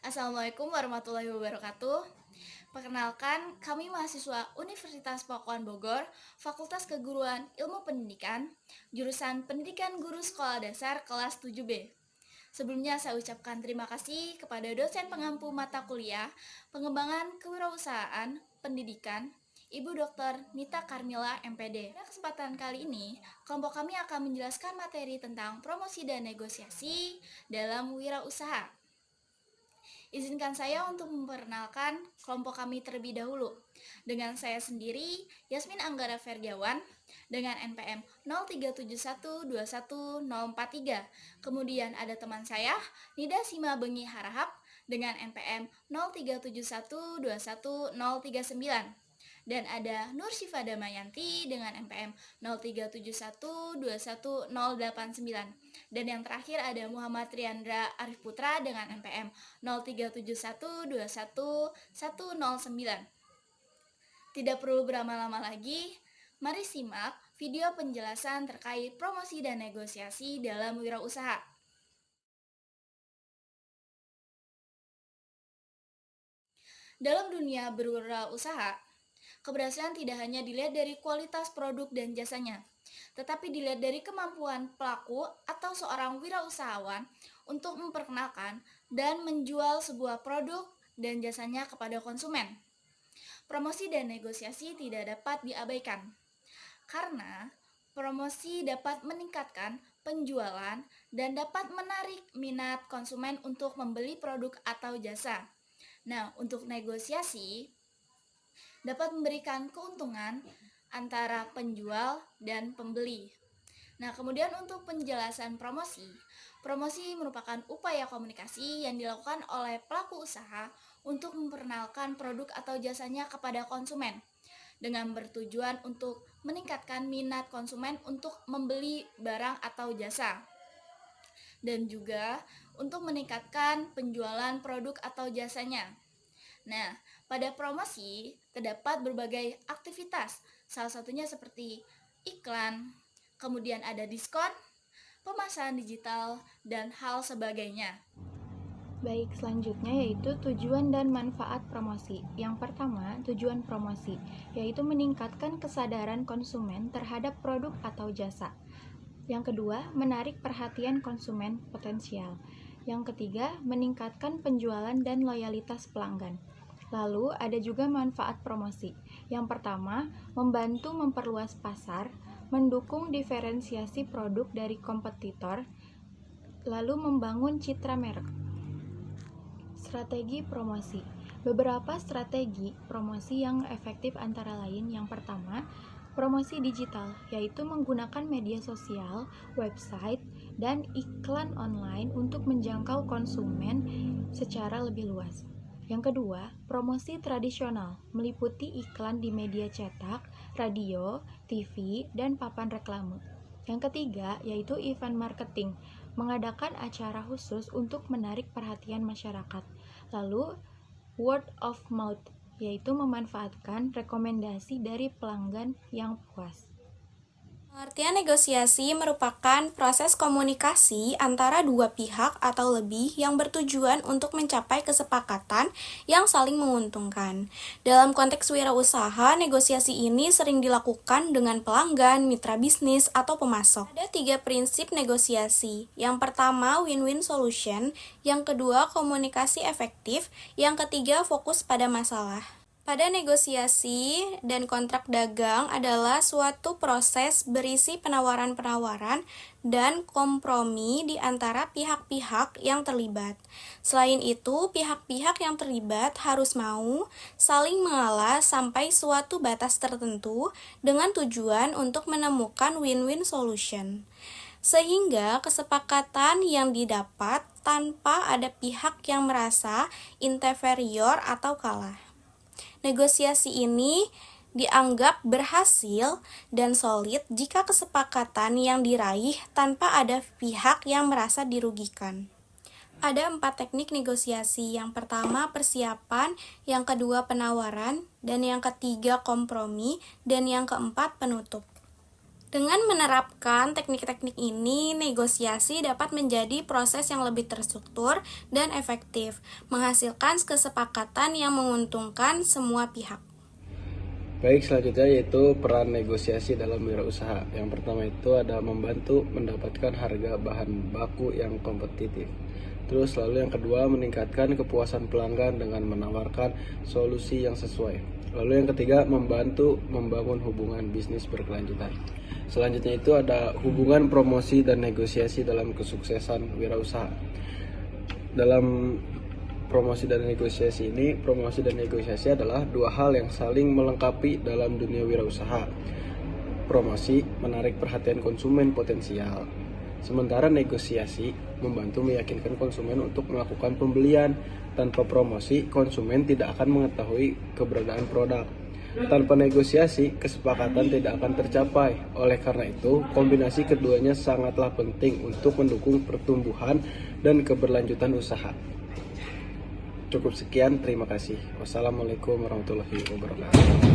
Assalamualaikum warahmatullahi wabarakatuh. Perkenalkan, kami mahasiswa Universitas Pakuan Bogor, Fakultas Keguruan Ilmu Pendidikan, jurusan Pendidikan Guru Sekolah Dasar kelas 7B. Sebelumnya saya ucapkan terima kasih kepada dosen pengampu mata kuliah Pengembangan Kewirausahaan Pendidikan, Ibu Dr. Nita Karmila, MPD. Pada kesempatan kali ini, kelompok kami akan menjelaskan materi tentang promosi dan negosiasi dalam wirausaha. Izinkan saya untuk memperkenalkan kelompok kami terlebih dahulu. Dengan saya sendiri, Yasmin Anggara Ferdiawan, dengan NPM 0371211043. Kemudian ada teman saya, Nida Sima Bengi Harahap, dengan NPM 0371211039. Dan ada Nur Syifa Damayanti dengan NPM 0371211089. Dan yang terakhir ada Muhammad Triandra Arif Putra dengan NPM 0371211109. Tidak perlu berlama-lama lagi, mari simak video penjelasan terkait promosi dan negosiasi dalam wirausaha. Dalam dunia berwirausaha, keberhasilan tidak hanya dilihat dari kualitas produk dan jasanya, tetapi dilihat dari kemampuan pelaku atau seorang wirausahawan untuk memperkenalkan dan menjual sebuah produk dan jasanya kepada konsumen. Promosi dan negosiasi tidak dapat diabaikan, karena promosi dapat meningkatkan penjualan dan dapat menarik minat konsumen untuk membeli produk atau jasa. Nah, untuk negosiasi dapat memberikan keuntungan antara penjual dan pembeli. Nah, kemudian untuk penjelasan promosi, promosi merupakan upaya komunikasi yang dilakukan oleh pelaku usaha untuk memperkenalkan produk atau jasanya kepada konsumen dengan bertujuan untuk meningkatkan minat konsumen untuk membeli barang atau jasa, dan juga untuk meningkatkan penjualan produk atau jasanya. Nah, pada promosi terdapat berbagai aktivitas, salah satunya seperti iklan, kemudian ada diskon, pemasaran digital, dan hal sebagainya. Baik, selanjutnya yaitu tujuan dan manfaat promosi. Yang pertama, tujuan promosi, yaitu meningkatkan kesadaran konsumen terhadap produk atau jasa. Yang kedua, menarik perhatian konsumen potensial. Yang ketiga, meningkatkan penjualan dan loyalitas pelanggan. Lalu, ada juga manfaat promosi. Yang pertama, membantu memperluas pasar, mendukung diferensiasi produk dari kompetitor, lalu membangun citra merek. Strategi promosi. Beberapa strategi promosi yang efektif antara lain yang pertama, promosi digital, yaitu menggunakan media sosial, website, dan iklan online untuk menjangkau konsumen secara lebih luas. Yang kedua, promosi tradisional, meliputi iklan di media cetak, radio, TV, dan papan reklame. Yang ketiga, yaitu event marketing, mengadakan acara khusus untuk menarik perhatian masyarakat. Lalu, word of mouth, yaitu memanfaatkan rekomendasi dari pelanggan yang puas. Pengertian negosiasi merupakan proses komunikasi antara dua pihak atau lebih yang bertujuan untuk mencapai kesepakatan yang saling menguntungkan. Dalam konteks wirausaha, negosiasi ini sering dilakukan dengan pelanggan, mitra bisnis, atau pemasok. Ada 3 prinsip negosiasi. Yang pertama, win-win solution. Yang kedua, komunikasi efektif. Yang ketiga, fokus pada masalah. Pada negosiasi dan kontrak dagang adalah suatu proses berisi penawaran-penawaran dan kompromi di antara pihak-pihak yang terlibat. Selain itu, pihak-pihak yang terlibat harus mau saling mengalah sampai suatu batas tertentu dengan tujuan untuk menemukan win-win solution, sehingga kesepakatan yang didapat tanpa ada pihak yang merasa inferior atau kalah. Negosiasi ini dianggap berhasil dan solid jika kesepakatan yang diraih tanpa ada pihak yang merasa dirugikan. Ada 4 teknik negosiasi. Yang pertama persiapan, yang kedua penawaran, dan yang ketiga kompromi, dan yang keempat penutup. Dengan menerapkan teknik-teknik ini, negosiasi dapat menjadi proses yang lebih terstruktur dan efektif, menghasilkan kesepakatan yang menguntungkan semua pihak. Baik, selanjutnya yaitu peran negosiasi dalam wirausaha. Yang pertama itu ada membantu mendapatkan harga bahan baku yang kompetitif. Terus lalu yang kedua, meningkatkan kepuasan pelanggan dengan menawarkan solusi yang sesuai. Lalu yang ketiga, membantu membangun hubungan bisnis berkelanjutan. Selanjutnya itu ada hubungan promosi dan negosiasi dalam kesuksesan wirausaha. Dalam promosi dan negosiasi ini, promosi dan negosiasi adalah dua hal yang saling melengkapi dalam dunia wirausaha. Promosi menarik perhatian konsumen potensial, sementara negosiasi membantu meyakinkan konsumen untuk melakukan pembelian. Tanpa promosi, konsumen tidak akan mengetahui keberadaan produk. Tanpa negosiasi, kesepakatan tidak akan tercapai. Oleh karena itu, kombinasi keduanya sangatlah penting untuk mendukung pertumbuhan dan keberlanjutan usaha. Cukup sekian, terima kasih. Wassalamualaikum warahmatullahi wabarakatuh.